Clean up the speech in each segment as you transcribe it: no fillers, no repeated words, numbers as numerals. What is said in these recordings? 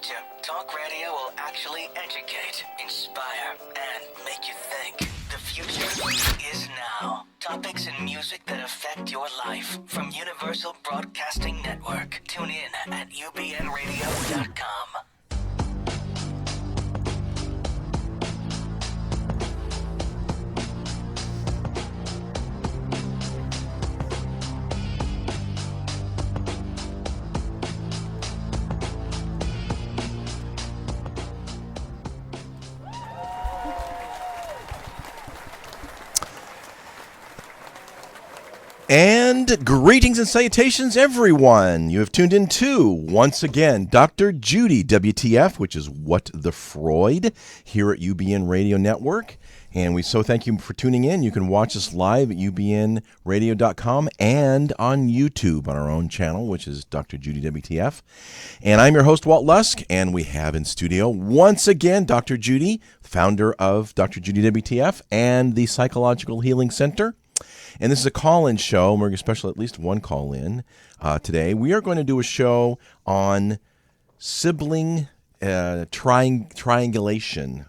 future, talk radio will actually educate, inspire, and make you think. The future is now. Topics and music that affect your life from Universal Broadcasting Network. Tune in at ubnradio.com. And greetings and salutations, everyone. You have tuned in to, once again, Dr. Judy, WTF, which is What the Freud, here at UBN Radio Network. And we so thank you for tuning in. You can watch us live at ubnradio.com and on YouTube on our own channel, which is Dr. Judy, WTF. And I'm your host, Walt Lusk, and we have in studio, once again, Dr. Judy, founder of Dr. Judy, WTF, and the Psychological Healing Center. And this is a call-in show. We're going to special at least one call-in today. We are going to do a show on sibling triangulation,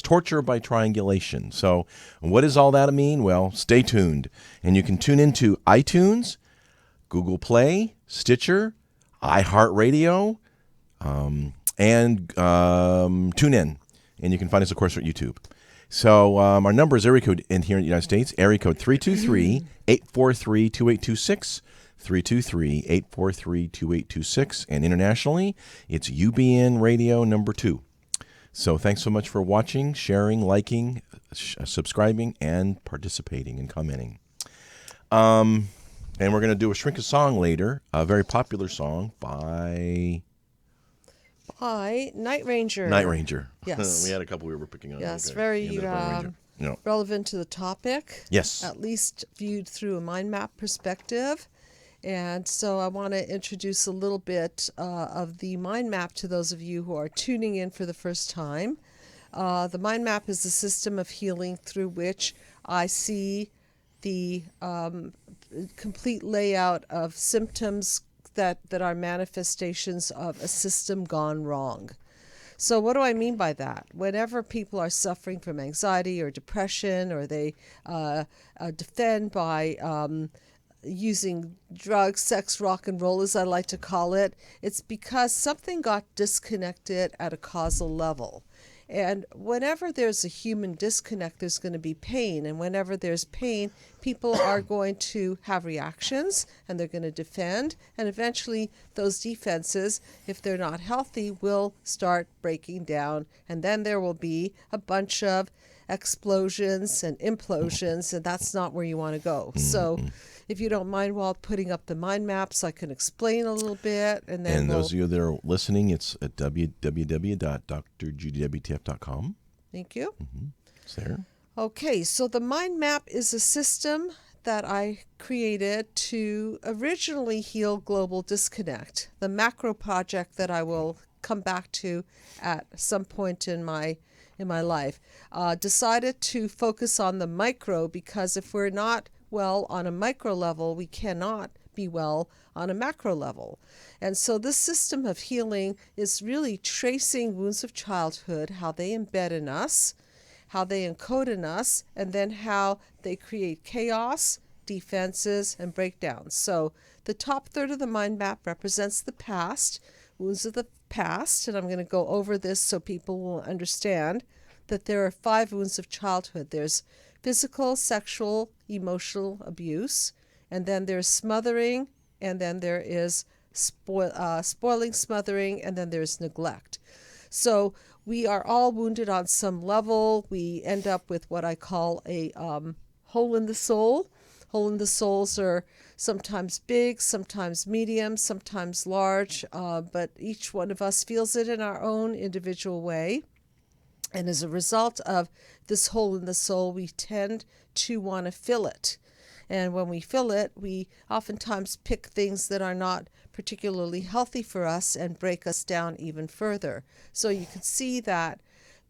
torture by triangulation. So what does all that mean? Well, stay tuned. And you can tune into iTunes, Google Play, Stitcher, iHeartRadio, and TuneIn. And you can find us, of course, at YouTube. So our number is area code in here in the United States, area code 323-843-2826, 323-843-2826, and internationally, it's UBN Radio number 2. So thanks so much for watching, sharing, liking, subscribing, and participating and commenting. And we're going to do a Shrink a Song later, a very popular song by... Night Ranger. Night Ranger. Yes. We had a couple we were picking on. Yes, okay. very relevant to the topic. Yes. At least viewed through a mind map perspective. And so I want to introduce a little bit of the mind map to those of you who are tuning in for the first time. The mind map is a system of healing through which I see the complete layout of symptoms that are manifestations of a system gone wrong. So what do I mean by that? Whenever people are suffering from anxiety or depression, or they defend by using drugs, sex, rock and roll, as I like to call it, it's because something got disconnected at a causal level. And whenever there's a human disconnect, there's going to be pain. And whenever there's pain, people are going to have reactions and they're going to defend. And eventually those defenses, if they're not healthy, will start breaking down. And then there will be a bunch of explosions and implosions, and that's not where you want to go. So if you don't mind, Walt, putting up the mind maps, I can explain a little bit. And then those of you that are listening, it's at www.drjudywtf.com. Thank you. It's there. Okay, so the mind map is a system that I created to originally heal global disconnect, the macro project that I will come back to at some point in my life. Decided to focus on the micro because if we're not well on a micro level, we cannot be well on a macro level. And so this system of healing is really tracing wounds of childhood, how they embed in us, how they encode in us, and then how they create chaos, defenses, and breakdowns. So the top third of the mind map represents the past, wounds of the past, and I'm going to go over this so people will understand that there are 5 wounds of childhood. There's physical, sexual, emotional abuse, and then there's smothering, and then there is spoiling, smothering, and then there's neglect. So we are all wounded on some level. We end up with what I call a hole in the soul. Hole in the souls are sometimes big, sometimes medium, sometimes large, but each one of us feels it in our own individual way. And as a result of this hole in the soul, we tend to want to fill it. And when we fill it, we oftentimes pick things that are not particularly healthy for us and break us down even further. So you can see that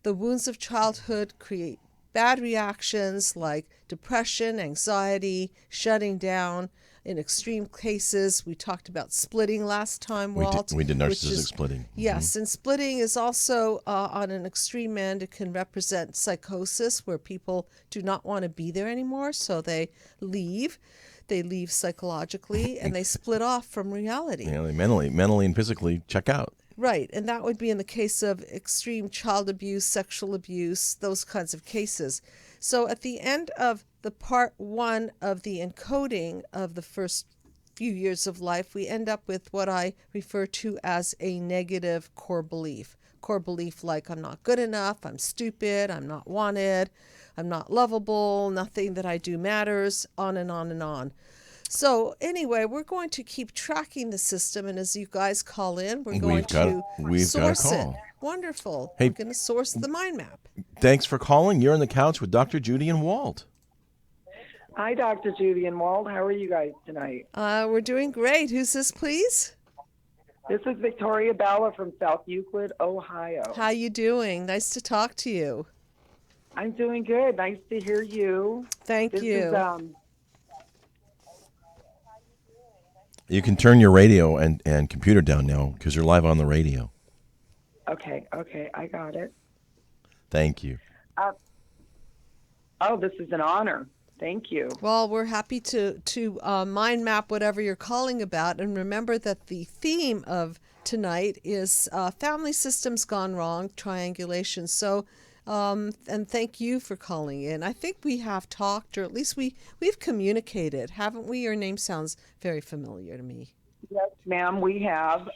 the wounds of childhood create bad reactions like depression, anxiety, shutting down. In extreme cases, we talked about splitting last time, Walt. We did which narcissistic is- splitting. Yes, and splitting is also on an extreme end. It can represent psychosis, where people do not want to be there anymore, so they leave. They leave psychologically, and they split off from reality. You know, they mentally and physically check out. Right, and that would be in the case of extreme child abuse, sexual abuse, those kinds of cases. So at the end of the part one of the encoding of the first few years of life, we end up with what I refer to as a negative core belief. Core belief like I'm not good enough, I'm stupid, I'm not wanted, I'm not lovable, nothing that I do matters, on and on and on. So anyway, we're going to keep tracking the system, and as you guys call in, we're going to source it. Wonderful. Hey, we're going to source the mind map. Thanks for calling. You're on the couch with Dr. Judy and Walt. Hi, Dr. Judy and Walt. How are you guys tonight? We're doing great. Who's this, please? This is Victoria Balla from South Euclid, Ohio. How you doing? Nice to talk to you. I'm doing good. Nice to hear you. Thank This you. Is, You can turn your radio and computer down now because you're live on the radio. okay, I got it. Thank you. Oh, this is an honor. Thank you. Well, we're happy to mind map whatever you're calling about. And remember that the theme of tonight is family systems gone wrong, triangulation. So, and thank you for calling in. I think we have talked, or at least we've communicated, haven't we? Your name sounds very familiar to me. Yes, ma'am, we have.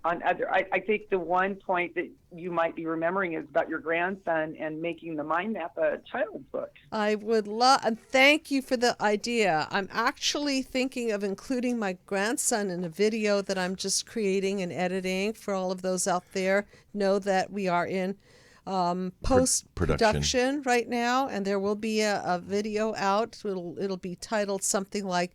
I think the one point that you might be remembering is about your grandson and making the mind map a child's book. I would love, and thank you for the idea. I'm actually thinking of including my grandson in a video that I'm just creating and editing for all of those out there. Know that we are in post-production right now, and there will be a video out. It'll be titled something like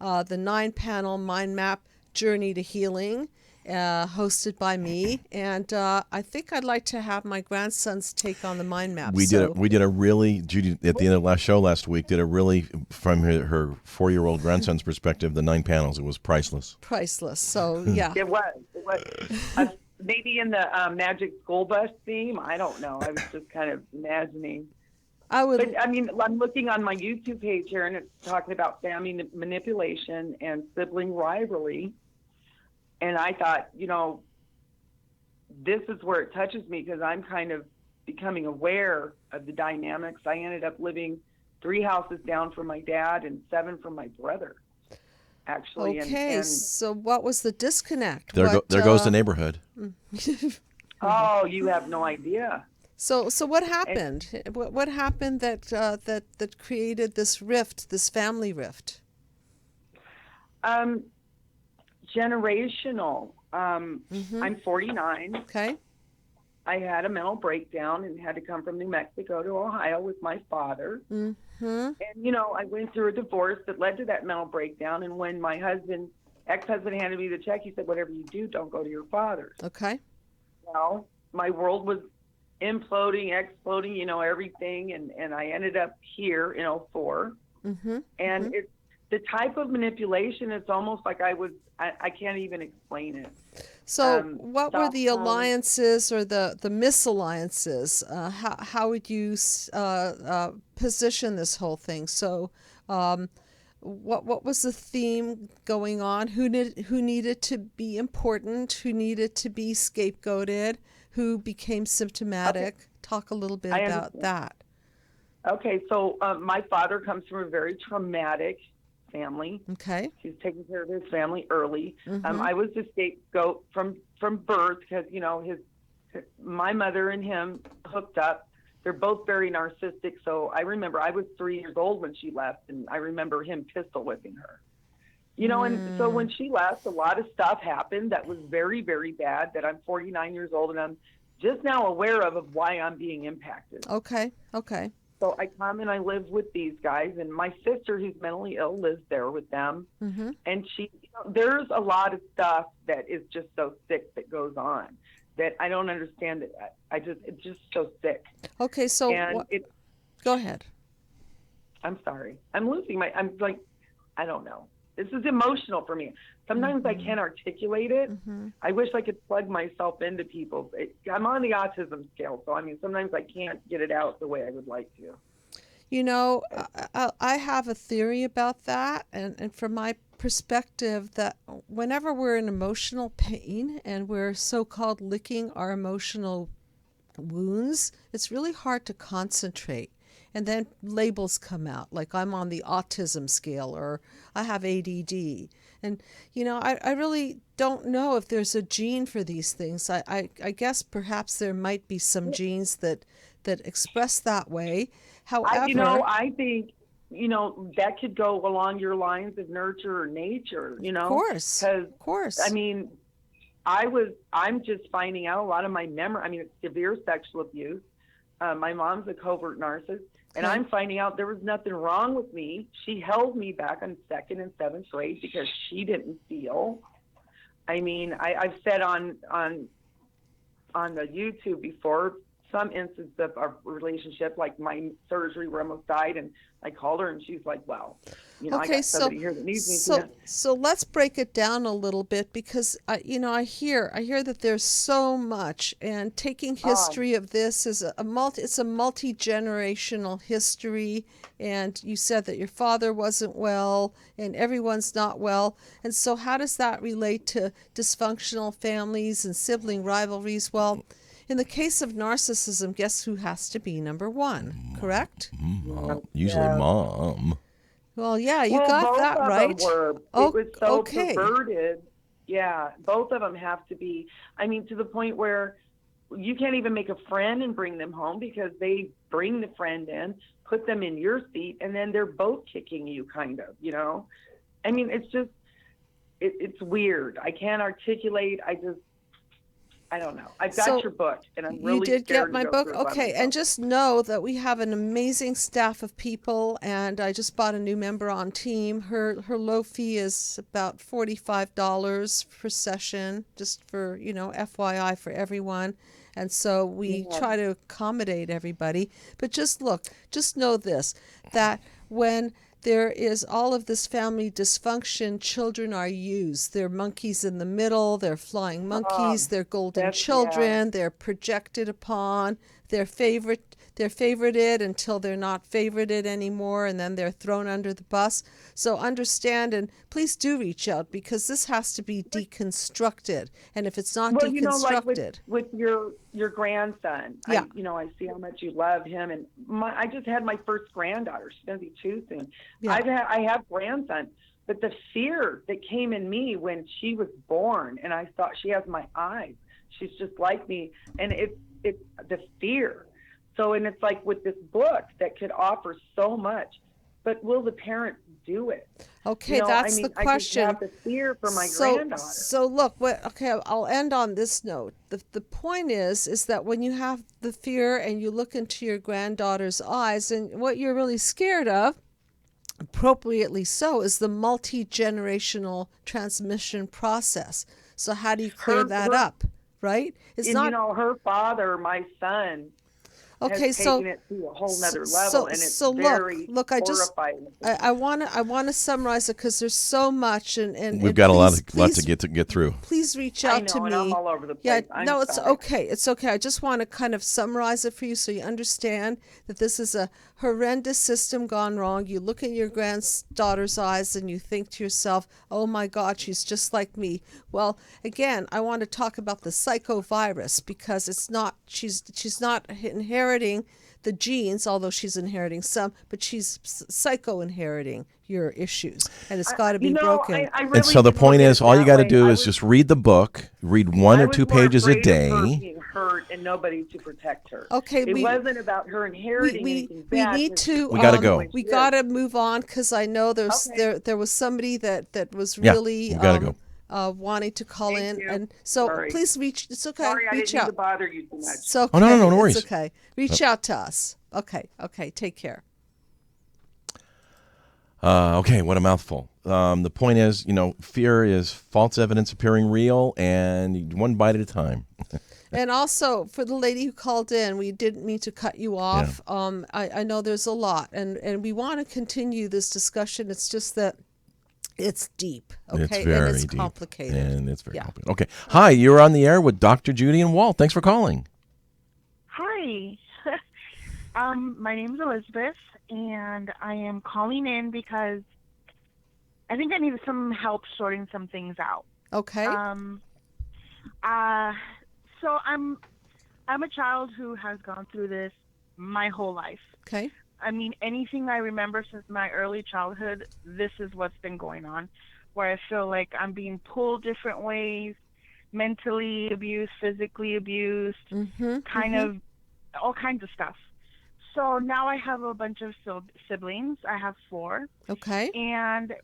the 9-panel mind map journey to healing, hosted by me, and I think I'd like to have my grandson's take on the mind map. We did a really, Judy, at the end of the last show last week, did a really, from her 4-year-old grandson's perspective, the 9 panels. It was priceless. So yeah. It was. Maybe in the Magic School Bus theme. I don't know. I was just kind of imagining. But, I mean, I'm looking on my YouTube page here, and it's talking about family manipulation and sibling rivalry. And I thought, this is where it touches me because I'm kind of becoming aware of the dynamics. I ended up living 3 houses down from my dad and 7 from my brother, actually. Okay, so what was the disconnect? There goes the neighborhood. Oh, you have no idea. So what happened? What happened that created this rift, this family rift? Generational. I'm 49. Okay. I had a mental breakdown and had to come from New Mexico to Ohio with my father. Mm-hmm. And, I went through a divorce that led to that mental breakdown. And when my ex-husband handed me the check, he said, whatever you do, don't go to your father's. Okay. Well, my world was imploding, exploding, everything. And I ended up here in 04. Mm-hmm. And it's the type of manipulation, it's almost like I can't even explain it. So what were the alliances or the misalliances? How would you position this whole thing? So what was the theme going on? Who needed to be important? Who needed to be scapegoated? Who became symptomatic? Okay. Talk a little bit about that. Okay, so my father comes from a very traumatic family. Okay. He's taking care of his family early. Mm-hmm. I was the scapegoat from birth because, my mother and him hooked up. They're both very narcissistic. So I remember I was 3 years old when she left, and I remember him pistol whipping her. And so when she left, a lot of stuff happened that was very, very bad that I'm 49 years old, and I'm just now aware of why I'm being impacted. Okay. So I come and I live with these guys, and my sister, who's mentally ill, lives there with them. Mm-hmm. And there's a lot of stuff that is just so sick that goes on that I don't understand. It's just so sick. Okay, so and go ahead. I'm sorry. I'm losing I'm like, I don't know. This is emotional for me. Sometimes I can't articulate it. I wish I could plug myself into people. I'm on the autism scale, so I mean, sometimes I can't get it out the way I would like to. You know, I have a theory about that, and from my perspective, that whenever we're in emotional pain and we're so-called licking our emotional wounds, it's really hard to concentrate. And then labels come out, like I'm on the autism scale or I have ADD. And, you know, I really don't know if there's a gene for these things. I guess perhaps there might be some genes that express that way. However, I think, that could go along your lines of nurture or nature, of course, of course. I mean, I'm just finding out a lot of my memory. I mean, it's severe sexual abuse. My mom's a covert narcissist, and I'm finding out there was nothing wrong with me. She held me back on 2nd and 7th grade because she didn't feel. I mean, I've said on the YouTube before, some instance of our relationship, like my surgery where I almost died, and I called her and she's like, well, I got somebody here that needs me. So let's break it down a little bit, because I hear that there's so much, and taking history of this is it's a multi-generational history, and you said that your father wasn't well and everyone's not well. And so how does that relate to dysfunctional families and sibling rivalries? Well, in the case of narcissism, guess who has to be number one, correct? Usually mom. Well, yeah, you got that right. It was so perverted. Yeah, both of them have to be. I mean, to the point where you can't even make a friend and bring them home because they bring the friend in, put them in your seat, and then they're both kicking you, kind of, I mean, it's just, it's weird. I can't articulate. I don't know. I've got your book, and I'm really You did get scared my to go book? through it by Okay, myself. and just know that we have an amazing staff of people, and I just bought a new member on team. Her low fee is about $45 per session, just for, FYI for everyone. And so we try to accommodate everybody. But just know this, that when there is all of this family dysfunction, children are used. They're monkeys in the middle, they're flying monkeys, they're golden children, they're projected upon, they're favorited until they're not favorited anymore, and then they're thrown under the bus. So understand, and please do reach out, because this has to be deconstructed. And if it's not deconstructed, like with your grandson, yeah. I see how much you love him, and I just had my first granddaughter. She's going to be 2 soon. Yeah. I have grandson, but the fear that came in me when she was born, and I thought, she has my eyes, she's just like me, and it's the fear. So, and it's like with this book that could offer so much, but will the parents do it? Okay, that's the question. I just have the fear for my granddaughter. So look, I'll end on this note. The point is that when you have the fear and you look into your granddaughter's eyes, and what you're really scared of, appropriately so, is the multi-generational transmission process. So how do you clear that up, right? Her father, my son, has taken it to a whole nother level, and it's very horrifying. I want to summarize it, because there's so much, and we've got a lot to get through. Please reach out to me. And I'm all over the place. Yeah, it's okay. It's okay. I just want to kind of summarize it for you so you understand that this is a horrendous system gone wrong. You look in your granddaughter's eyes and you think to yourself, oh my God, she's just like me. Well, again, I want to talk about the psychovirus, because she's not inheriting the genes, although she's inheriting some, but she's psycho-inheriting your issues, and it's got to be broken. I really and so the point is, all you got to do is just read the book, read 1 or 2 pages a day. Her being hurt and nobody to protect her. Okay, it wasn't about her inheriting anything bad. We need to. We gotta go. We gotta move on, because I know there was somebody that was really. We gotta go. Wanting to call Thank in, you. and so Sorry. Please reach. It's okay. Sorry, I reach didn't mean out. to bother you too much. It's okay. Oh, no worries. It's okay. Reach out to us. Okay. Take care. Okay, what a mouthful. The point is, fear is false evidence appearing real, and one bite at a time. And also for the lady who called in, we didn't mean to cut you off. I know there's a lot, and we want to continue this discussion. It's just that it's deep, okay, It's very and it's deep, complicated. and it's very Yeah. complicated. Okay. Hi, you're on the air with Dr. Judy and Walt. Thanks for calling. Hi. My name's Elizabeth, and I am calling in because I think I need some help sorting some things out. Okay. So I'm a child who has gone through this my whole life. Okay. I mean, anything I remember since my early childhood, this is what's been going on, where I feel like I'm being pulled different ways, mentally abused, physically abused, kind of all kinds of stuff. So now I have a bunch of siblings. I have 4. Okay. And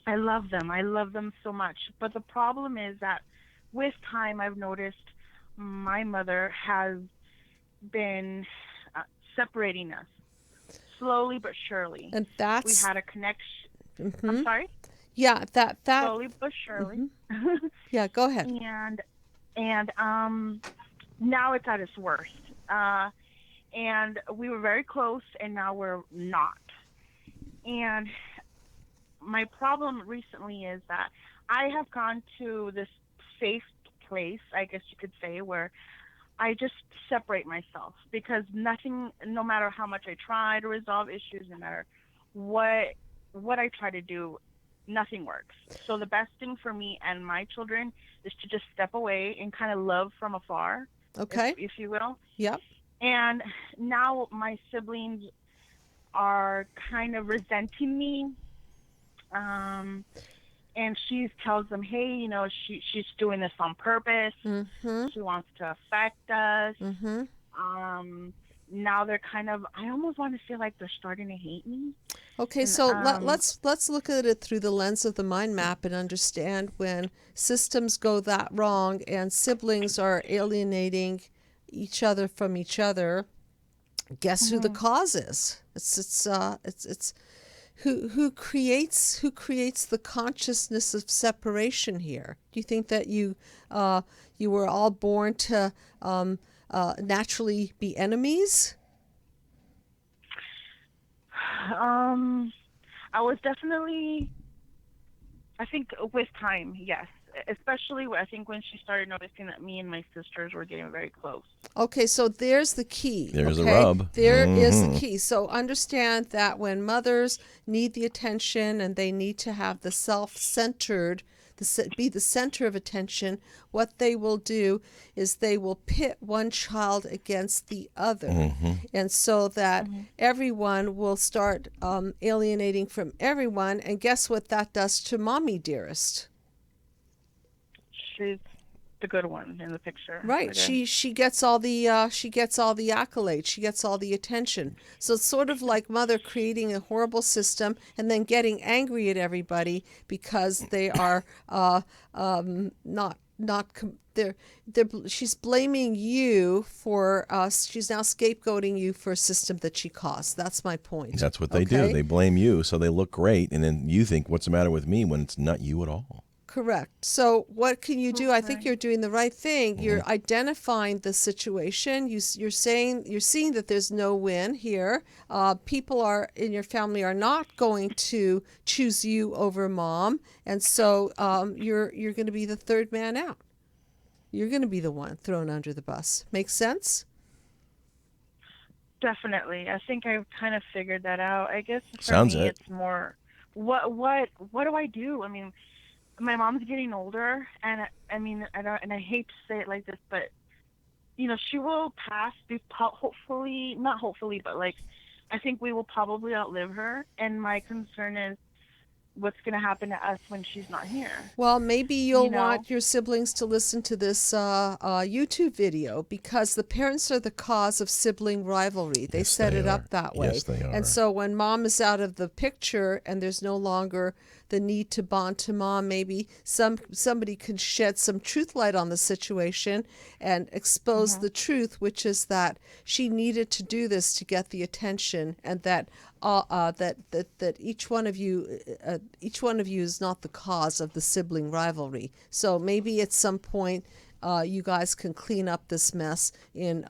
I love them. I love them so much. But the problem is that with time, I've noticed my mother has been separating us slowly but surely. And that's We had a connection. I'm sorry? Yeah, that Slowly but surely. Yeah, go ahead. And now it's at its worst. And we were very close, and now we're not. And my problem recently is that I have gone to this safe place, I guess you could say, where I just separate myself, because nothing, no matter how much I try to resolve issues, no matter what I try to do, nothing works. So the best thing for me and my children is to just step away and kind of love from afar, Okay. if you will. Yep. And now my siblings are kind of resenting me. And she tells them, hey, you know, she's doing this on purpose. She wants to affect us. Now they're kind of, I almost want to feel like they're starting to hate me. Okay, so let's look at it through the lens of the mind map and understand when systems go that wrong and siblings are alienating each other from each other. Guess who the cause is? It's who creates the consciousness of separation here. Do you think that you were all born to naturally be enemies? I was definitely, I think with time, yes. Especially, I think, when she started noticing that me and my sisters were getting very close. Okay, so there's the key. There's okay? a rub. There is the key. So understand that when mothers need the attention and they need to have the self-centered, be the center of attention, what they will do is they will pit one child against the other. And so that everyone will start alienating from everyone. And guess what that does to mommy dearest? She's the good one in the picture. Right. She gets all the accolades. She gets all the attention. So it's sort of like mother creating a horrible system and then getting angry at everybody because they are she's blaming you for she's now scapegoating you for a system that she caused. That's my point. That's what they do. They blame you so they look great, and then you think, what's the matter with me, when it's not you at all. Correct. So what can you do? I think you're doing the right thing. You're identifying the situation. You're seeing that there's no win here. People in your family are not going to choose you over mom, and so you're going to be the third man out. You're going to be the one thrown under the bus. Makes sense? Definitely. I think I've kind of figured that out. I guess for Sounds me, it. it's more, what do I do? I mean, my mom's getting older, and I hate to say it like this, but you know, she will pass. Hopefully, not hopefully, but like, I think we will probably outlive her. And my concern is, what's going to happen to us when she's not here? Well, maybe you'll want your siblings to listen to this YouTube video, because the parents are the cause of sibling rivalry. They set it up that way. Yes, they are. And so when mom is out of the picture and there's no longer the need to bond to mom, maybe somebody can shed some truth light on the situation and expose the truth, which is that she needed to do this to get the attention, and that that each one of you is not the cause of the sibling rivalry. So maybe at some point you guys can clean up this mess in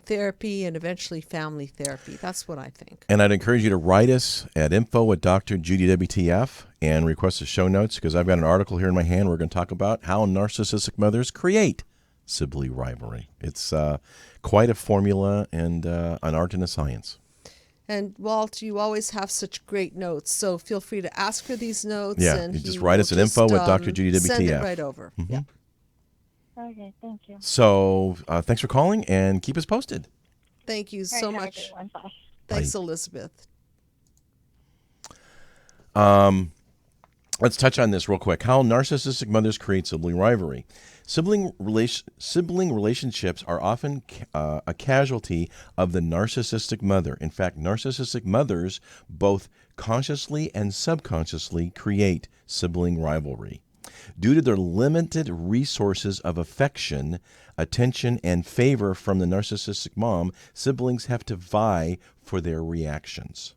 therapy and eventually family therapy. That's what I think. And I'd encourage you to write us at info@drjudywtf and request the show notes, because I've got an article here in my hand. We're going to talk about how narcissistic mothers create sibling rivalry. It's quite a formula and an art and a science. And Walt, you always have such great notes, so feel free to ask for these notes. Yeah, and you just he write will us at info@drjudywtf. Send it right over. Mm-hmm. Yeah. Okay, thank you. So thanks for calling, and keep us posted. Thank you so much. Bye. Thanks, Elizabeth. Let's touch on this real quick. How narcissistic mothers create sibling rivalry. Sibling relationships are often a casualty of the narcissistic mother. In fact, narcissistic mothers both consciously and subconsciously create sibling rivalry. Due to their limited resources of affection, attention, and favor from the narcissistic mom, siblings have to vie for their reactions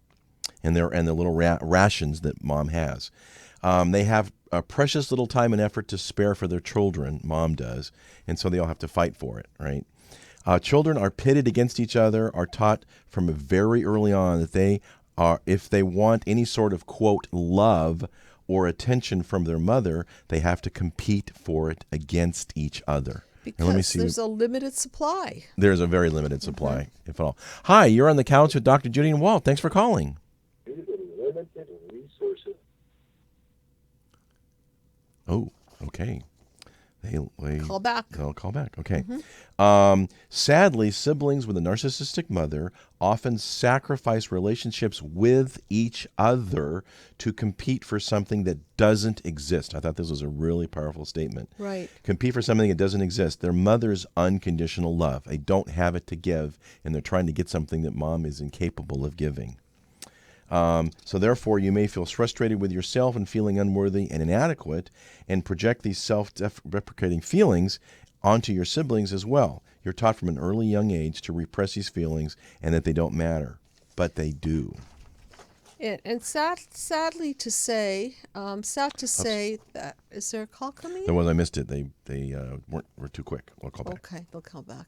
and the little rations that mom has. They have a precious little time and effort to spare for their children, mom does, and so they all have to fight for it, right? Children are pitted against each other, are taught from very early on that they are, if they want any sort of, quote, love or attention from their mother, they have to compete for it against each other. Because let me see. There's a limited supply. There's a very limited supply, if at all. Hi, you're on the couch with Dr. Judy and Walt. Thanks for calling. Limited resources. Oh, okay. Call back. They'll call back. Okay. Sadly, siblings with a narcissistic mother often sacrifice relationships with each other to compete for something that doesn't exist. I thought this was a really powerful statement. Right. Compete for something that doesn't exist. Their mother's unconditional love. They don't have it to give, and they're trying to get something that mom is incapable of giving. So therefore, you may feel frustrated with yourself and feeling unworthy and inadequate, and project these self-deprecating feelings onto your siblings as well. You're taught from an early young age to repress these feelings and that they don't matter, but they do. And sadly to say, that is there a call coming? There was, I missed it. They were too quick. I'll call back. Okay, they'll call back.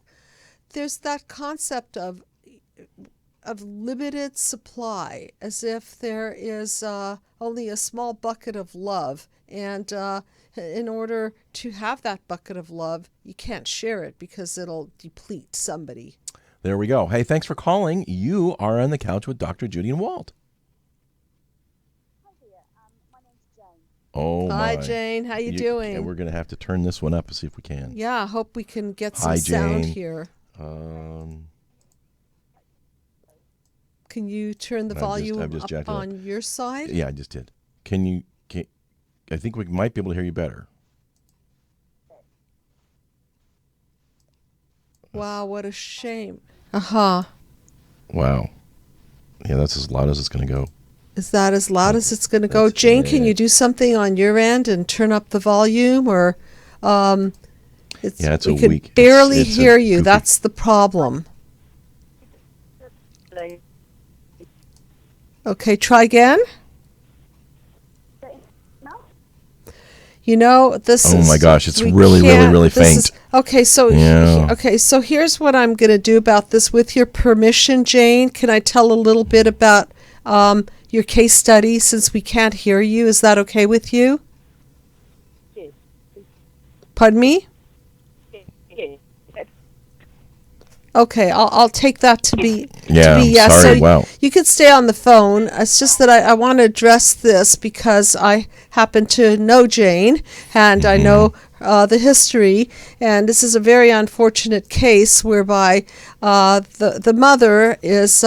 There's that concept of limited supply, as if there is only a small bucket of love, and in order to have that bucket of love, you can't share it because it'll deplete somebody. There we go. Hey, thanks for calling. You are on the couch with Dr. Judy and Walt. Hi there. My name's Jane. Oh, Hi, my. Jane. How you doing? Yeah, we're going to have to turn this one up and see if we can. Yeah, I hope we can get some Hi, sound Jane. here. Can you turn the volume I've just up jacked it up. on your side? Yeah, I just did. I think we might be able to hear you better. Wow, what a shame. Wow. Yeah, that's as loud as it's going to go. Is that as loud as it's going to go? Jane, can you do something on your end and turn up the volume? Or it's we a can weak. barely it's a hear you. goofy- That's the problem. Okay, try again. You know, this Oh is... my gosh, it's we really, can't- really this faint. is- okay, so here's what I'm going to do about this. With your permission, Jane, can I tell a little bit about your case study since we can't hear you? Is that okay with you? Yes. Pardon me? Yes. Okay, I'll take that to be Yeah, yes. sorry, So wow. you could stay on the phone. It's just that I want to address this because I happen to know Jane and I know the history, and this is a very unfortunate case whereby the mother is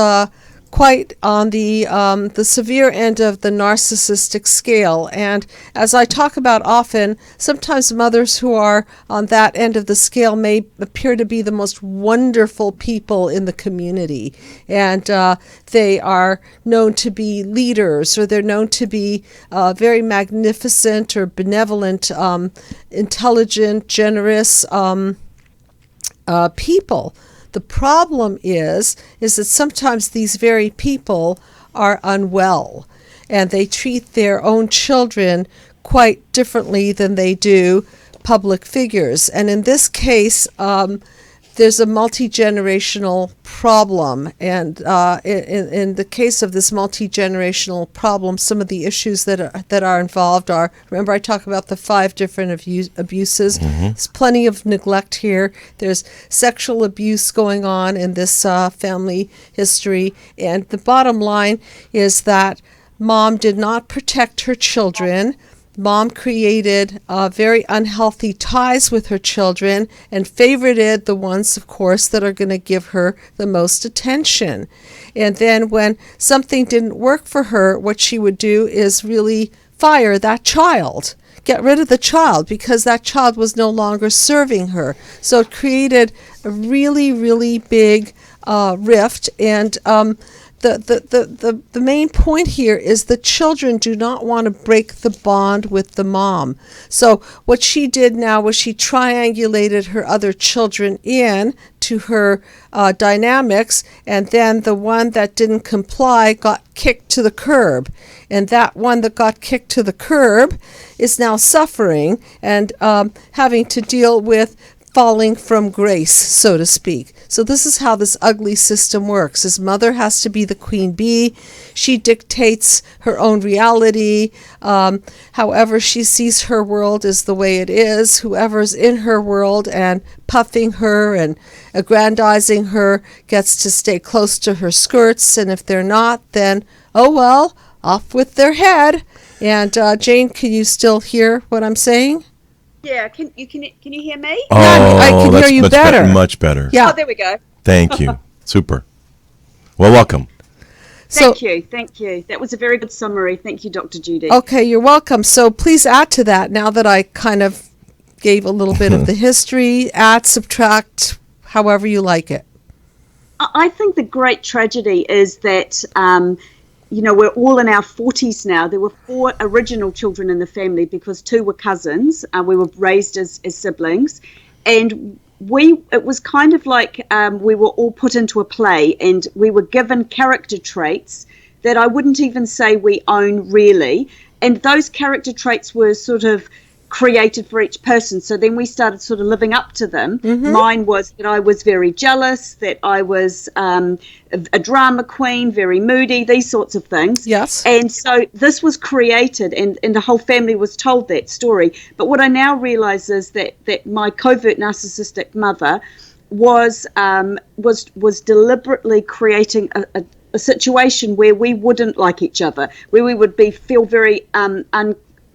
quite on the severe end of the narcissistic scale. And as I talk about often, sometimes mothers who are on that end of the scale may appear to be the most wonderful people in the community. And they are known to be leaders, or they're known to be very magnificent or benevolent, intelligent, generous people. The problem is that sometimes these very people are unwell, and they treat their own children quite differently than they do public figures. And in this case, there's a multi-generational problem, and in the case of this multi-generational problem, some of the issues that are involved are, remember I talk about the 5 different abuses. There's plenty of neglect here. There's sexual abuse going on in this family history, and the bottom line is that mom did not protect her children. Mom created very unhealthy ties with her children and favorited the ones, of course, that are going to give her the most attention. And then when something didn't work for her, what she would do is really fire that child, get rid of the child, because that child was no longer serving her. So it created a really, really big rift. And the main point here is the children do not want to break the bond with the mom. So what she did now was she triangulated her other children in to her dynamics, and then the one that didn't comply got kicked to the curb. And that one that got kicked to the curb is now suffering and having to deal with falling from grace, so to speak. So this is how this ugly system works. His mother has to be the queen bee. She dictates her own reality. However she sees her world is the way it is. Whoever's in her world and puffing her and aggrandizing her gets to stay close to her skirts. And if they're not, then, oh well, off with their head. And Jane, can you still hear what I'm saying? Yeah, can you hear me? Oh, I can hear you better. Much better. Yeah. Oh, there we go. Thank you. Super. Well, welcome. Thank you. That was a very good summary. Thank you, Dr. Judy. Okay, you're welcome. So please add to that now that I kind of gave a little bit of the history, add, subtract, however you like it. I think the great tragedy is that, we're all in our 40s now. There were 4 original children in the family because 2 were cousins. We were raised as siblings. And it was kind of like we were all put into a play, and we were given character traits that I wouldn't even say we own really. And those character traits were sort of created for each person. So then we started sort of living up to them. Mine was that I was very jealous, that I was a drama queen, very moody, these sorts of things. Yes. And so this was created, and the whole family was told that story. But what I now realize is that my covert narcissistic mother was deliberately creating a situation where we wouldn't like each other, where we would feel very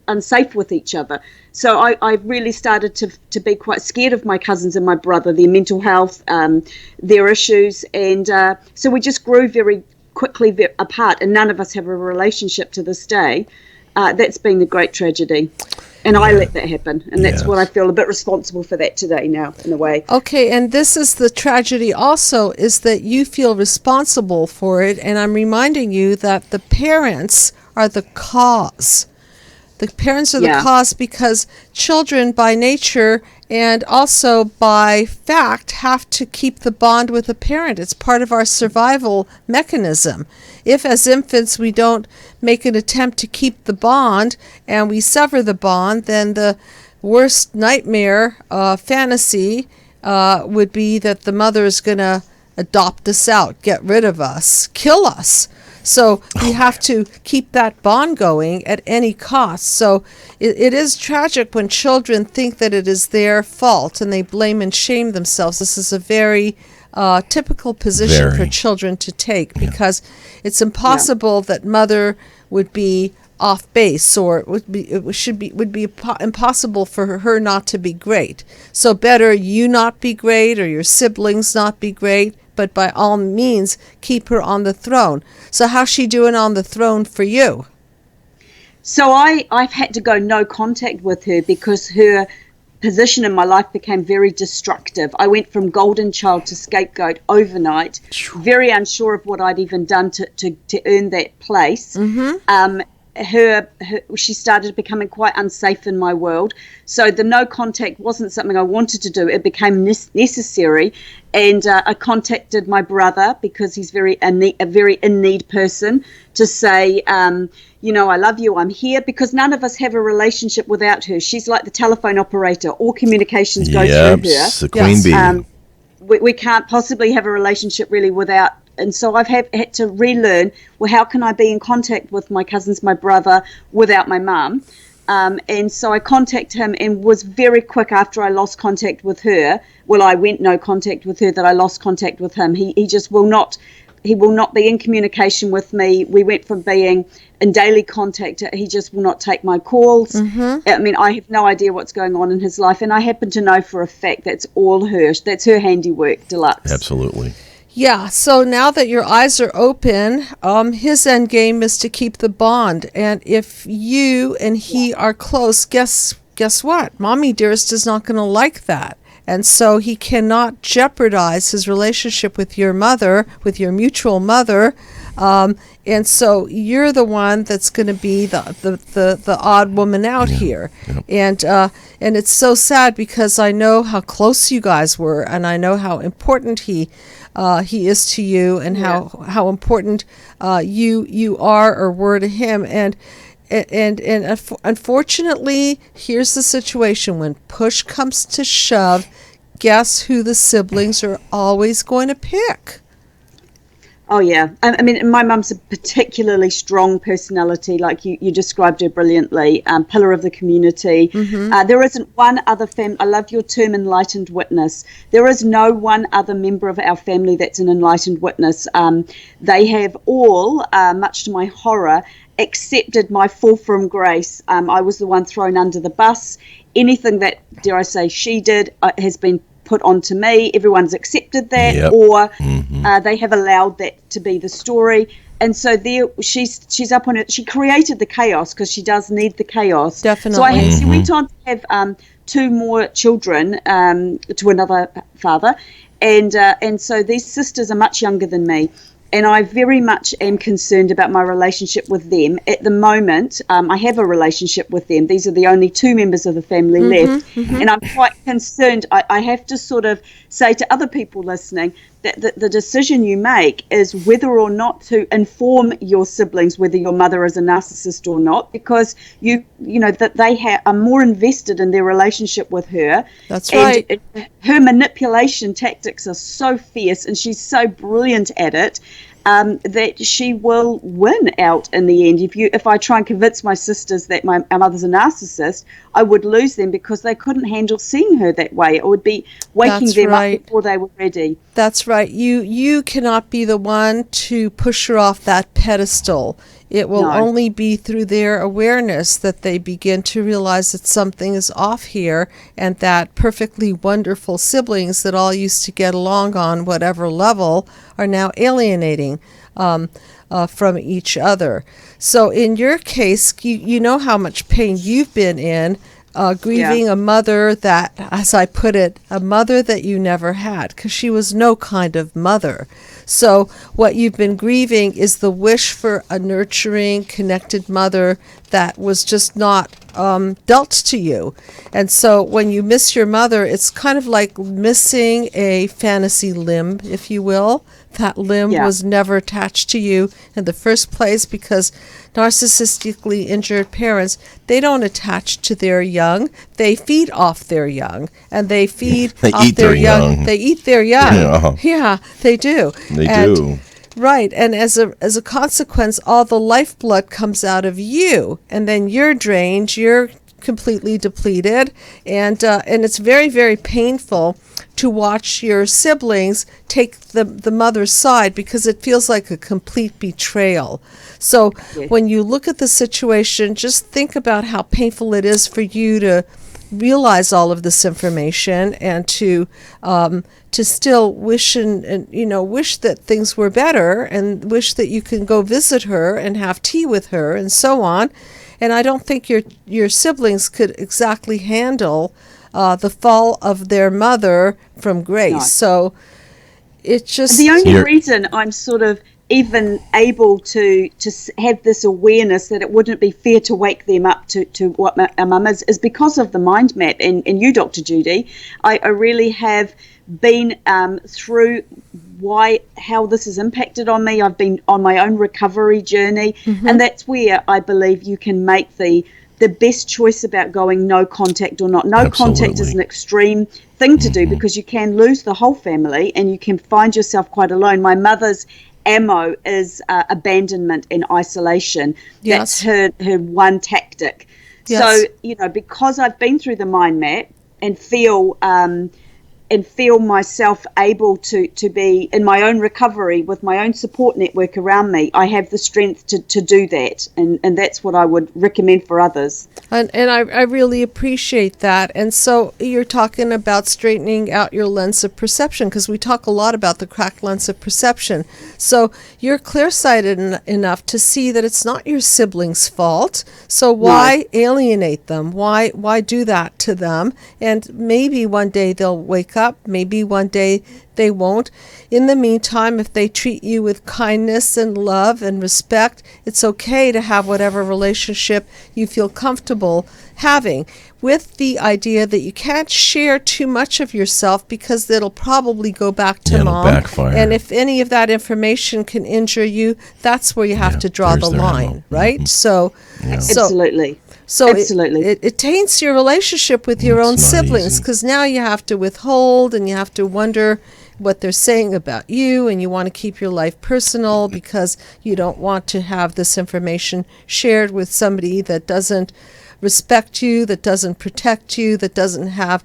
unsafe with each other. So I really started to be quite scared of my cousins and my brother, their mental health, their issues. And so we just grew very quickly apart, and none of us have a relationship to this day. That's been the great tragedy. And I let that happen. And that's what I feel a bit responsible for that today now, in a way. Okay, and this is the tragedy also, is that you feel responsible for it. And I'm reminding you that the parents are the cause. The parents are the cause, because children by nature and also by fact have to keep the bond with a parent. It's part of our survival mechanism. If as infants we don't make an attempt to keep the bond and we sever the bond, then the worst nightmare fantasy would be that the mother is going to adopt us out, get rid of us, kill us. So we have to keep that bond going at any cost. So it is tragic when children think that it is their fault and they blame and shame themselves. This is a very typical position for children to take, because it's impossible that mother would be off base, or it would be impossible for her not to be great. So better you not be great, or your siblings not be great, but by all means keep her on the throne. So how's she doing on the throne for you? So I've had to go no contact with her because her position in my life became very destructive. I went from golden child to scapegoat overnight, very unsure of what I'd even done to earn that place. she started becoming quite unsafe in my world. So the no contact wasn't something I wanted to do. It became necessary, and I contacted my brother because he's a very in need person, to say, I love you, I'm here, because none of us have a relationship without her. She's like the telephone operator. All communications go through her. The queen bee. We can't possibly have a relationship really without. And so I've had to relearn, well, how can I be in contact with my cousins, my brother, without my mum? And so I contacted him, and was very quick after I lost contact with her. Well, I went no contact with her, that I lost contact with him. He just will not be in communication with me. We went from being in daily contact. He just will not take my calls. I mean, I have no idea what's going on in his life. And I happen to know for a fact that's all her. That's her handiwork, deluxe. Absolutely. Yeah, so now that your eyes are open, his end game is to keep the bond. And if you and he are close, guess what? Mommy Dearest is not going to like that. And so he cannot jeopardize his relationship with your mother, with your mutual mother. And so you're the one that's going to be the odd woman out here. Yep. And it's so sad, because I know how close you guys were, and I know how important he is to you, and how important you are or were to him. And unfortunately, here's the situation: when push comes to shove, guess who the siblings are always going to pick? Oh, yeah. I mean, my mum's a particularly strong personality, like you described her brilliantly, pillar of the community. There isn't one other family. I love your term, enlightened witness. There is no one other member of our family that's an enlightened witness. They have all, much to my horror, accepted my fall from grace. I was the one thrown under the bus. Anything that, dare I say, she did has been put onto me. Everyone's accepted that, or they have allowed that to be the story. And so there, she's up on it. She created the chaos, because she does need the chaos. Definitely. So I actually went on to have 2 more children to another father, and so these sisters are much younger than me. And I very much am concerned about my relationship with them. At the moment, I have a relationship with them. These are the only 2 members of the family left. And I'm quite concerned. I have to sort of say to other people listening that the decision you make is whether or not to inform your siblings whether your mother is a narcissist or not, because you know that they are more invested in their relationship with her. That's right. And her manipulation tactics are so fierce, and she's so brilliant at it, that she will win out in the end. If I try and convince my sisters that our mother's a narcissist, I would lose them, because they couldn't handle seeing her that way. It would be waking them up before they were ready. That's right. You cannot be the one to push her off that pedestal. It will only be through their awareness that they begin to realize that something is off here, and that perfectly wonderful siblings that all used to get along on whatever level are now alienating from each other. So in your case, you know how much pain you've been in, grieving a mother that, as I put it, a mother that you never had, because she was no kind of mother. So what you've been grieving is the wish for a nurturing, connected mother that was just not dealt to you. And so when you miss your mother, it's kind of like missing a fantasy limb, if you will. That limb was never attached to you in the first place, because narcissistically injured parents, they don't attach to their young. They feed off their young, and they feed off their young. They eat their young. Yeah, they do. They do. Right, and as a consequence, all the lifeblood comes out of you, and then you're drained. You're completely depleted, and it's very, very painful to watch your siblings take the mother's side, because it feels like a complete betrayal. So when you look at the situation, just think about how painful it is for you to realize all of this information, and to still wish and wish that things were better, and wish that you can go visit her and have tea with her and so on. And I don't think your siblings could exactly handle the fall of their mother from grace. No. So it's just the only reason I'm sort of even able to have this awareness that it wouldn't be fair to wake them up to what a mum is because of the mind map. And you, Dr. Judy, I really have been through how this has impacted on me. I've been on my own recovery journey, and that's where I believe you can make the best choice about going no contact or not. No contact is an extreme thing to do because you can lose the whole family and you can find yourself quite alone. My mother's ammo is abandonment and isolation. Yes. That's her one tactic. Yes. So, because I've been through the mind map and feel myself able to be in my own recovery with my own support network around me, I have the strength to do that. And that's what I would recommend for others. And I really appreciate that. And so you're talking about straightening out your lens of perception, because we talk a lot about the cracked lens of perception. So you're clear-sighted enough to see that it's not your siblings' fault. So why alienate them? Why do that to them? And maybe one day they'll wake up. Maybe one day they won't. In the meantime, if they treat you with kindness and love and respect, it's okay to have whatever relationship you feel comfortable having, with the idea that you can't share too much of yourself because it'll probably go back to mom. It'll backfire. And if any of that information can injure you, that's where you have to draw the line, right? So, Absolutely. So Absolutely. it taints your relationship with your own not siblings, easy. because now you have to withhold and you have to wonder what they're saying about you, and you want to keep your life personal because you don't want to have this information shared with somebody that doesn't respect you, that doesn't protect you, that doesn't have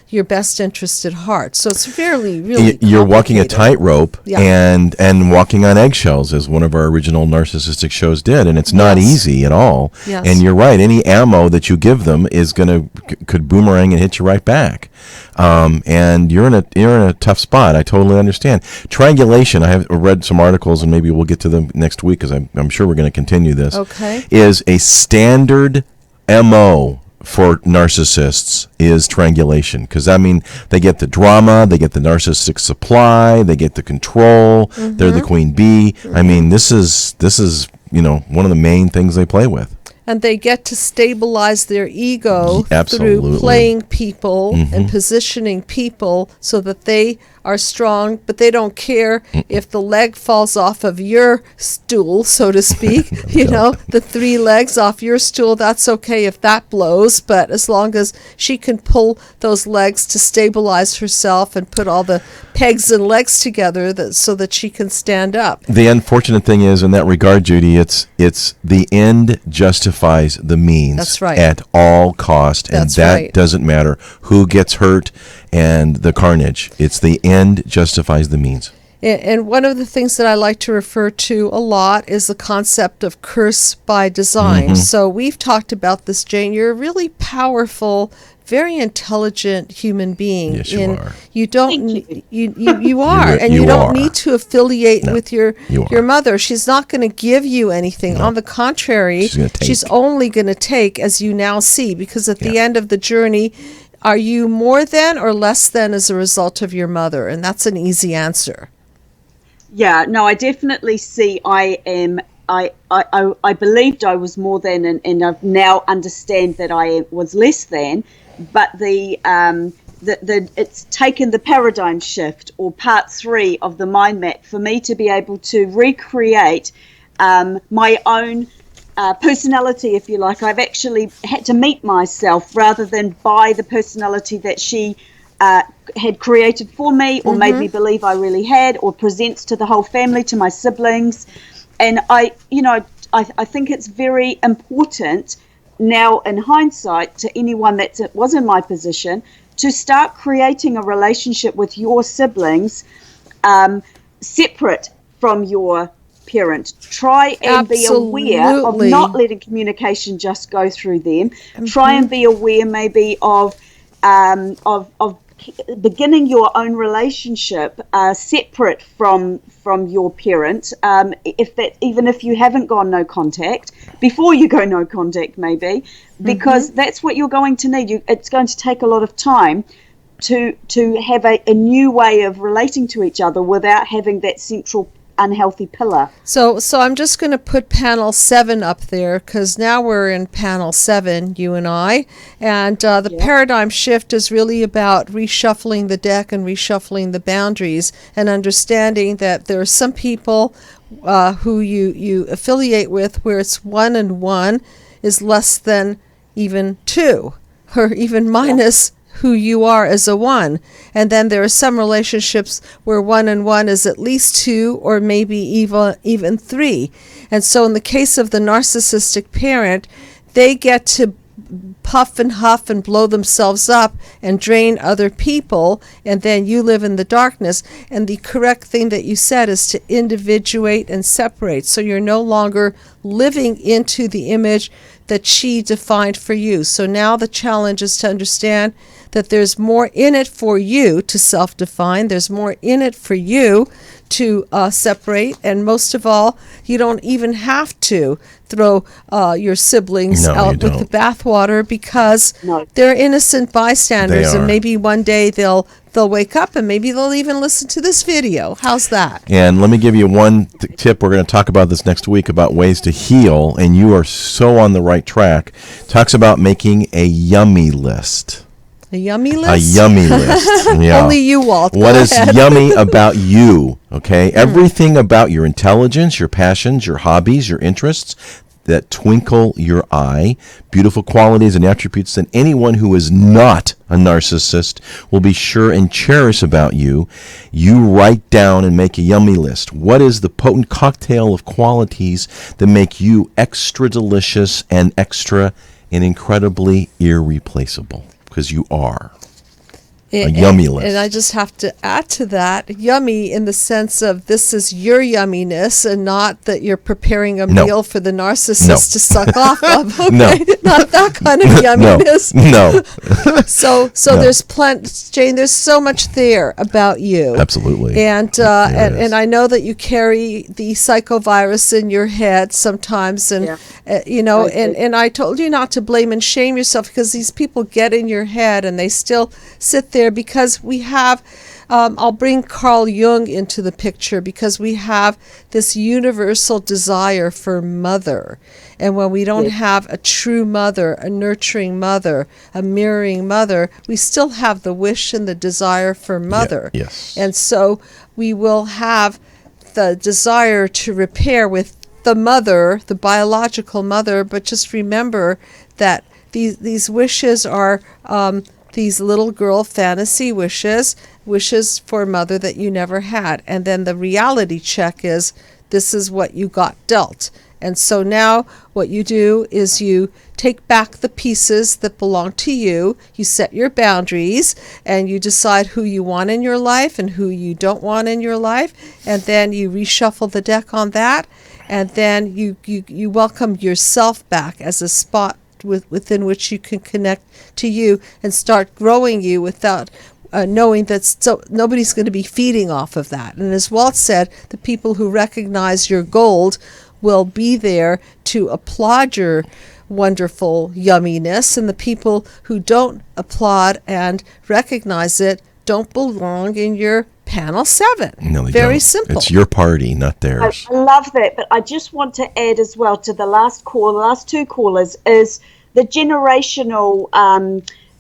your best interest at heart. So it's really You're walking a complicated. tightrope and walking on eggshells, as one of our original Narcissistic shows did, and it's not easy at all. Yes. And you're right, any ammo that you give them is could boomerang and hit you right back. And you're in a tough spot. I totally understand. Triangulation, I have read some articles, and maybe we'll get to them next week, because I'm sure we're going to continue this. Okay. Is a standard MO for narcissists is triangulation, because they get the drama, they get the narcissistic supply, they get the control, they're the queen bee. This is one of the main things they play with. And they get to stabilize their ego Absolutely. through playing people and positioning people so that they are strong, but they don't care if the leg falls off of your stool, so to speak. The 3 legs off your stool, that's okay if that blows, but as long as she can pull those legs to stabilize herself and put all the pegs and legs together so that she can stand up. The unfortunate thing is, in that regard, Judy, it's the end justifies the means. That's right. At all cost, and That's that right. doesn't matter who gets hurt and the carnage. It's the end justifies the means. And one of the things that I like to refer to a lot is the concept of curse by design. So we've talked about this, Jane. You're a really powerful, very intelligent human being. Yes, you are. You don't. You are, and you don't need to affiliate with your mother. She's not going to give you anything. On the contrary, she's only going to take, as you now see, because at the end of the journey, are you more than or less than as a result of your mother? And that's an easy answer. Yeah, no, I definitely see I believed I was more than, and I now understand that I was less than, but it's taken the paradigm shift, or part 3 of the mind map, for me to be able to recreate my own personality, if you like. I've actually had to meet myself rather than buy the personality that she had created for me, or made me believe I really had, or presents to the whole family, to my siblings. And I think it's very important now, in hindsight, to anyone that was in my position, to start creating a relationship with your siblings separate from your parent. Try and be aware of not letting communication just go through them. Try and be aware maybe of beginning your own relationship separate from your parent, even if you haven't gone no contact, before you go no contact maybe, because that's what you're going to need. It's going to take a lot of time to have a new way of relating to each other without having that central unhealthy pillar. So I'm just going to put panel 7 up there, because now we're in panel 7, you and I, and the paradigm shift is really about reshuffling the deck and reshuffling the boundaries, and understanding that there are some people who you affiliate with where it's 1 and 1 is less than even 2, or even minus who you are as a 1. And then there are some relationships where 1 and 1 is at least 2, or maybe even 3. And so in the case of the narcissistic parent, they get to puff and huff and blow themselves up and drain other people, and then you live in the darkness. And the correct thing that you said is to individuate and separate, so you're no longer living into the image that she defined for you. So now the challenge is to understand that there's more in it for you to self-define. There's more in it for you to separate. And most of all, you don't even have to throw your siblings out with the bathwater, because they're innocent bystanders. And maybe one day they'll wake up, and maybe they'll even listen to this video. How's that? And let me give you one tip. We're going to talk about this next week, about ways to heal, and you are so on the right track. Talks about making a yummy list. A yummy list? A yummy list. Yeah. Only you, Walt. What is yummy about you? Okay? Everything about your intelligence, your passions, your hobbies, your interests that twinkle your eye, beautiful qualities and attributes that anyone who is not a narcissist will be sure and cherish about you. You write down and make a yummy list. What is the potent cocktail of qualities that make you extra delicious and extra and incredibly irreplaceable? Because you are. A yummy list. And I just have to add to that, yummy in the sense of this is your yumminess, and not that you're preparing a meal for the narcissist to suck off of. Okay? Not that kind of yumminess. No. So there's Jane, there's so much there about you. Absolutely. And I know that you carry the psychovirus in your head sometimes, and and I told you not to blame and shame yourself, because these people get in your head and they still sit there, because we have I'll bring Carl Jung into the picture, because we have this universal desire for mother. And when we don't have a true mother, a nurturing mother, a mirroring mother, we still have the wish and the desire for mother. Yes. And so we will have the desire to repair with the mother, the biological mother, but just remember that these wishes are these little girl fantasy wishes for a mother that you never had. And then the reality check is, this is what you got dealt. And so now what you do is you take back the pieces that belong to you, you set your boundaries, and you decide who you want in your life and who you don't want in your life, and then you reshuffle the deck on that, and then you welcome yourself back as a spot within which you can connect to you and start growing you without knowing that nobody's going to be feeding off of that. And as Walt said, the people who recognize your gold will be there to applaud your wonderful yumminess, and the people who don't applaud and recognize it don't belong in your panel 7. No, they Very don't. simple. It's your party, not theirs. I love that, but I just want to add as well to the last two callers, is the generational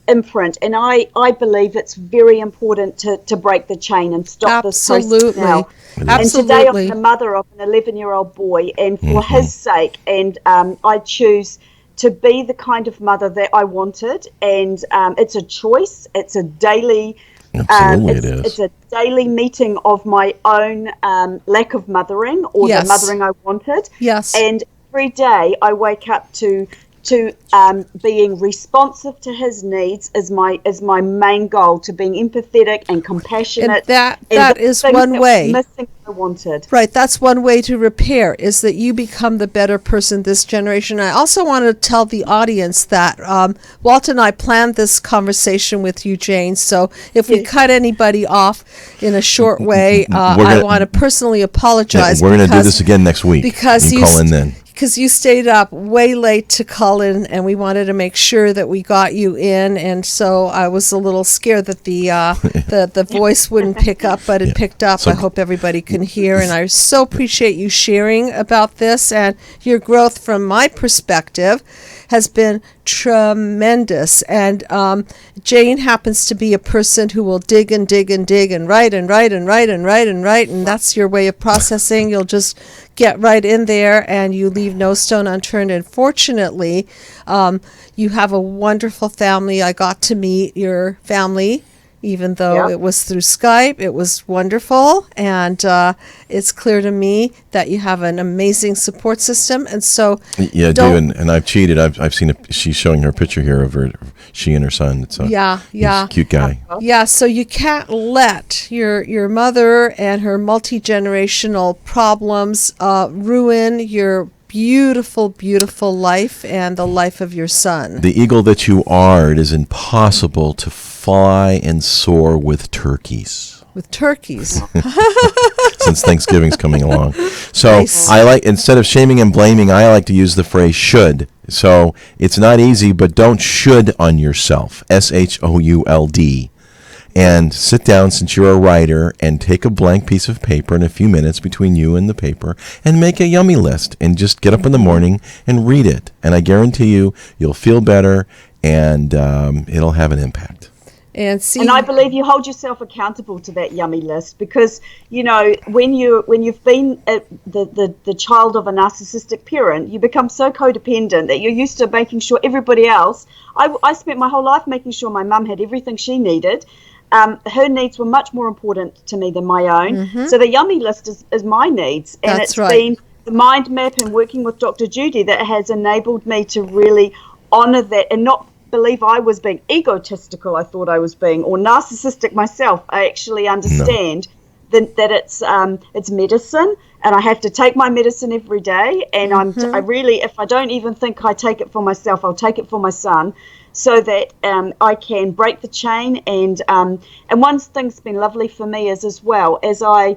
imprint. And I believe it's very important to break the chain and stop this process now. And today I'm the mother of an 11-year-old boy, and for his sake, and I choose to be the kind of mother that I wanted. And it's a choice. It's a daily Absolutely it is. It's a daily meeting of my own lack of mothering, or the mothering I wanted. Yes. And every day I wake up to being responsive to his needs is my main goal, to being empathetic and compassionate. And that is one way. Missing I wanted. Right, that's one way to repair, is that you become the better person this generation. I also want to tell the audience that Walt and I planned this conversation with you, Jane, so if we cut anybody off in a short way, I want to personally apologize. We're going to do this again next week. Because you call in then. because you stayed up way late to call in, and we wanted to make sure that we got you in. And so I was a little scared that the voice wouldn't pick up, but it picked up. I hope everybody can hear. And I so appreciate you sharing about this, and your growth from my perspective has been tremendous. And Jane happens to be a person who will dig and dig and dig and write and write and write and write and write, and that's your way of processing. You'll just get right in there and you leave no stone unturned. And fortunately, you have a wonderful family. I got to meet your family, even though it was through Skype. It was wonderful, and it's clear to me that you have an amazing support system. And so, yeah, I do, and I've cheated. I've seen she's showing her picture here of she and her son. It's he's a cute guy. Yeah, so you can't let your mother and her multi-generational problems ruin your beautiful, beautiful life and the life of your son. The eagle that you are, it is impossible to fly and soar with turkeys. With turkeys. Since Thanksgiving's coming along. So Nice. I like, instead of shaming and blaming, I like to use the phrase should. So it's not easy, but don't should on yourself. SHOULD. And sit down, since you're a writer, and take a blank piece of paper in a few minutes between you and the paper and make a yummy list and just get up in the morning and read it. And I guarantee you'll feel better, and it'll have an impact. And I believe you hold yourself accountable to that yummy list, because when you've been the child of a narcissistic parent, you become so codependent that you're used to making sure everybody else. I spent my whole life making sure my mum had everything she needed. Her needs were much more important to me than my own. Mm-hmm. So the yummy list is my needs, and That's it's right. been the mind map and working with Dr. Judy that has enabled me to really honor that and not believe I was being egotistical. I thought I was being, or narcissistic myself. I actually understand that it's medicine, and I have to take my medicine every day. And I really, if I don't even think I take it for myself, I'll take it for my son, so that I can break the chain. And one thing's been lovely for me is, as well as I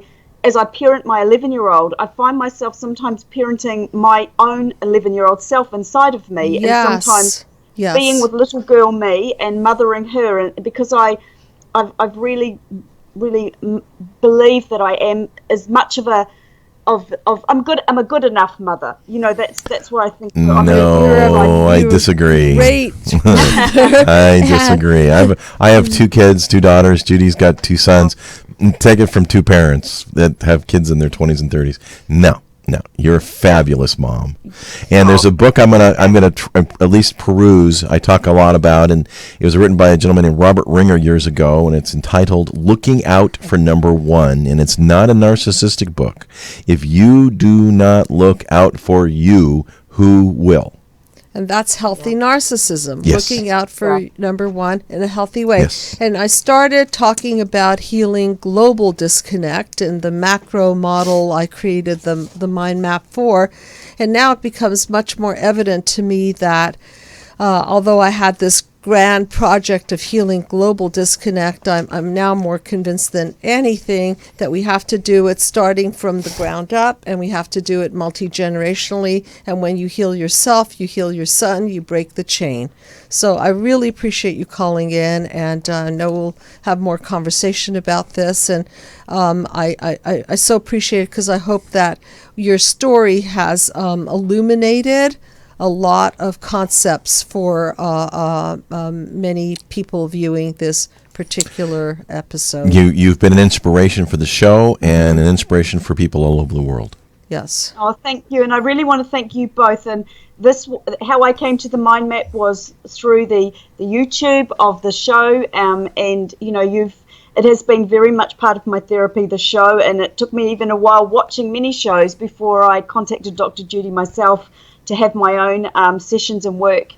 parent my 11-year-old, I find myself sometimes parenting my own 11-year-old self inside of me, and sometimes being with little girl me and mothering her, and because I've really believe that I am as much of I'm a good enough mother. That's where I think. I disagree. Great. I disagree. I have 2 kids, 2 daughters. Judy's got 2 sons. Take it from 2 parents that have kids in their 20s and 30s. No, you're a fabulous mom. And there's a book I'm gonna at least peruse. I talk a lot about, and it was written by a gentleman named Robert Ringer years ago, and it's entitled "Looking Out for Number One." And it's not a narcissistic book. If you do not look out for you, who will? And that's healthy narcissism, Yes. looking out for number one in a healthy way. Yes. And I started talking about healing global disconnect and the macro model I created the mind map for. And now it becomes much more evident to me that although I had this grand project of healing global disconnect, I'm now more convinced than anything that we have to do it starting from the ground up, and we have to do it multi-generationally. And when you heal yourself, you heal your son, you break the chain. So I really appreciate you calling in, and I know we'll have more conversation about this. And I so appreciate it, because I hope that your story has illuminated a lot of concepts for many people viewing this particular episode. You've been an inspiration for the show and an inspiration for people all over the world. Yes. Oh, thank you. And I really want to thank you both. And how I came to the mind map was through the YouTube of the show. And it has been very much part of my therapy, the show. And it took me even a while watching many shows before I contacted Dr. Judy myself to have my own sessions and work,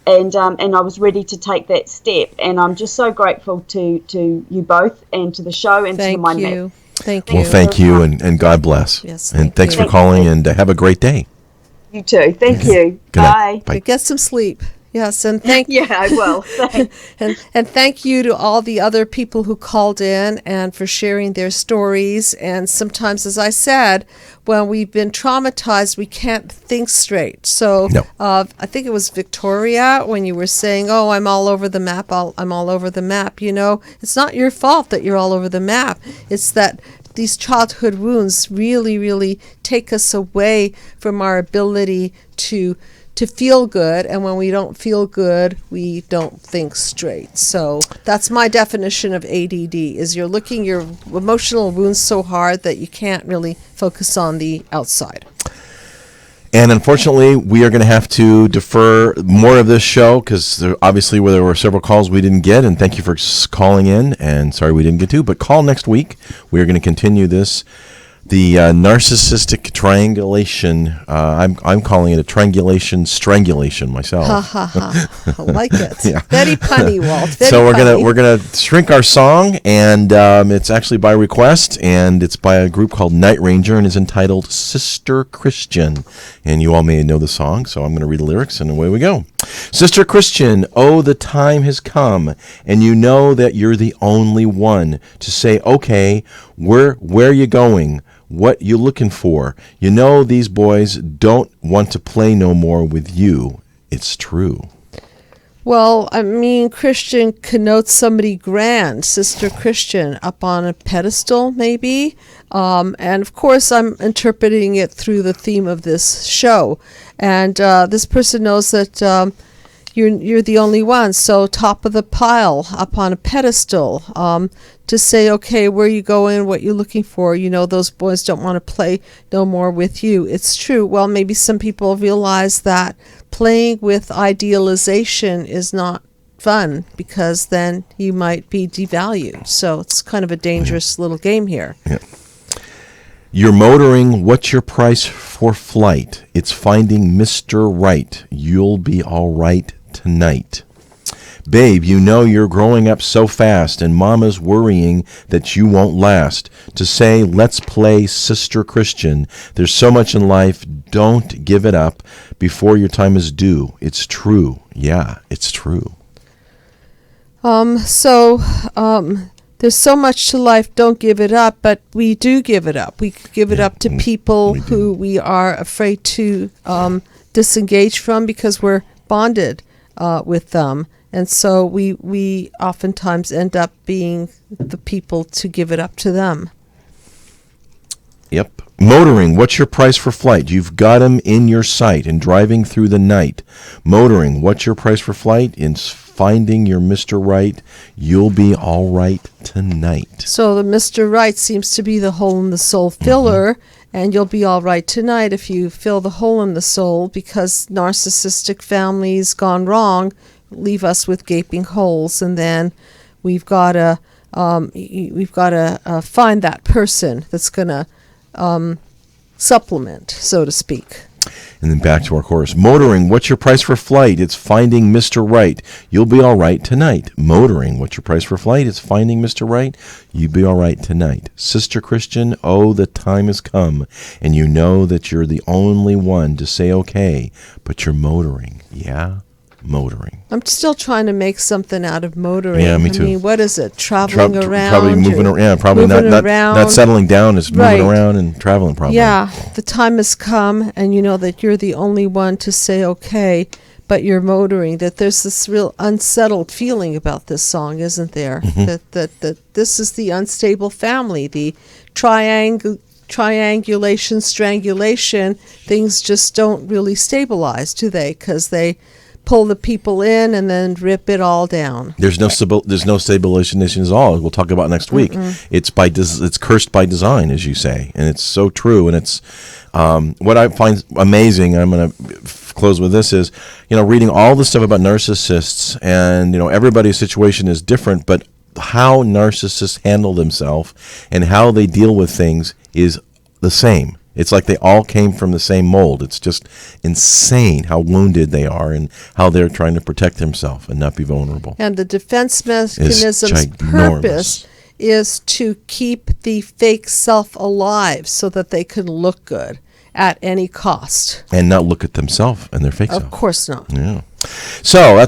and I was ready to take that step. And I'm just so grateful to you both, and to the show, and to the mind map. Thank you. Well, thank you, and God bless. Yes, and thanks for calling, and have a great day. You too. Thank you. Good night. Bye. Get some sleep. Yes, and thank Yeah, I will. Thanks. and thank you to all the other people who called in and for sharing their stories. And sometimes, as I said, when we've been traumatized, we can't think straight. So No. I think it was Victoria when you were saying, "Oh, I'm all over the map. I'm all over the map." You know, it's not your fault that you're all over the map. It's that these childhood wounds really, really take us away from our ability to feel good, and when we don't feel good, we don't think straight. So that's my definition of ADD, is you're looking your emotional wounds so hard that you can't really focus on the outside. And unfortunately, we are going to have to defer more of this show because obviously there were several calls we didn't get. And thank you for calling in. And sorry we didn't get to, but call next week. We are going to continue this. The narcissistic triangulation, I'm calling it a triangulation strangulation myself. Ha ha ha! I like it. Yeah. Very punny, Walt. Very So punny. we're gonna shrink our song, and it's actually by request, and it's by a group called Night Ranger, and is entitled Sister Christian. And you all may know the song, so I'm gonna read the lyrics, and away we go. Sister Christian, oh, the time has come, and you know that you're the only one to say, okay, where you going? What you looking for? You know these boys don't want to play no more with you. It's true. Well, I mean, Christian connotes somebody grand, Sister Christian, up on a pedestal, maybe. And of course, I'm interpreting it through the theme of this show. And this person knows that you're the only one. So top of the pile, up on a pedestal, to say, okay, where you going, what you looking for. You know, those boys don't want to play no more with you. It's true. Well, maybe some people realize that playing with idealization is not fun because then you might be devalued. So it's kind of a dangerous little game here. Yeah. You're motoring, what's your price for flight? It's finding Mr. Right. You'll be all right tonight. Babe, you know you're growing up so fast and mama's worrying that you won't last. To say, let's play Sister Christian. There's so much in life, don't give it up before your time is due. It's true. Yeah, it's true. There's so much to life, don't give it up, but we do give it up. We give it up to people who we are afraid to disengage from because we're bonded with them. And so we oftentimes end up being the people to give it up to them. Yep. Motoring, what's your price for flight? You've got 'em in your sight and driving through the night. Motoring, what's your price for flight? In finding your Mr. Right, you'll be all right tonight. So the Mr. Right seems to be the hole in the soul filler, and you'll be all right tonight if you fill the hole in the soul, because narcissistic families gone wrong leave us with gaping holes, and then we've got to find that person that's going to supplement, so to speak. And then back to our chorus. Motoring, what's your price for flight? It's finding Mr. Right. You'll be all right tonight. Motoring, what's your price for flight? It's finding Mr. Right. You'll be all right tonight. Sister Christian, oh, the time has come, and you know that you're the only one to say okay, but you're motoring. Yeah, motoring. I'm still trying to make something out of motoring. Yeah, me too. I mean, what is it? Traveling around? Probably moving around. Yeah, probably moving not around. settling down. It's Right. moving around and traveling probably. Yeah, the time has come, and you know that you're the only one to say okay, but you're motoring. That there's this real unsettled feeling about this song, isn't there? That this is the unstable family, the triangulation, strangulation. Things just don't really stabilize, do they? Because they pull the people in and then rip it all down. There's no stabilization at all. We'll talk about next week. It's it's cursed by design, as you say, and it's so true. And it's what I find amazing. I'm going to close with this: is reading all the stuff about narcissists, and everybody's situation is different, but how narcissists handle themselves and how they deal with things is the same. It's like they all came from the same mold. It's just insane how wounded they are and how they're trying to protect themselves and not be vulnerable. And the defense mechanism's purpose is to keep the fake self alive so that they can look good at any cost. And not look at themselves and their fake self. Of course not. Yeah. So that's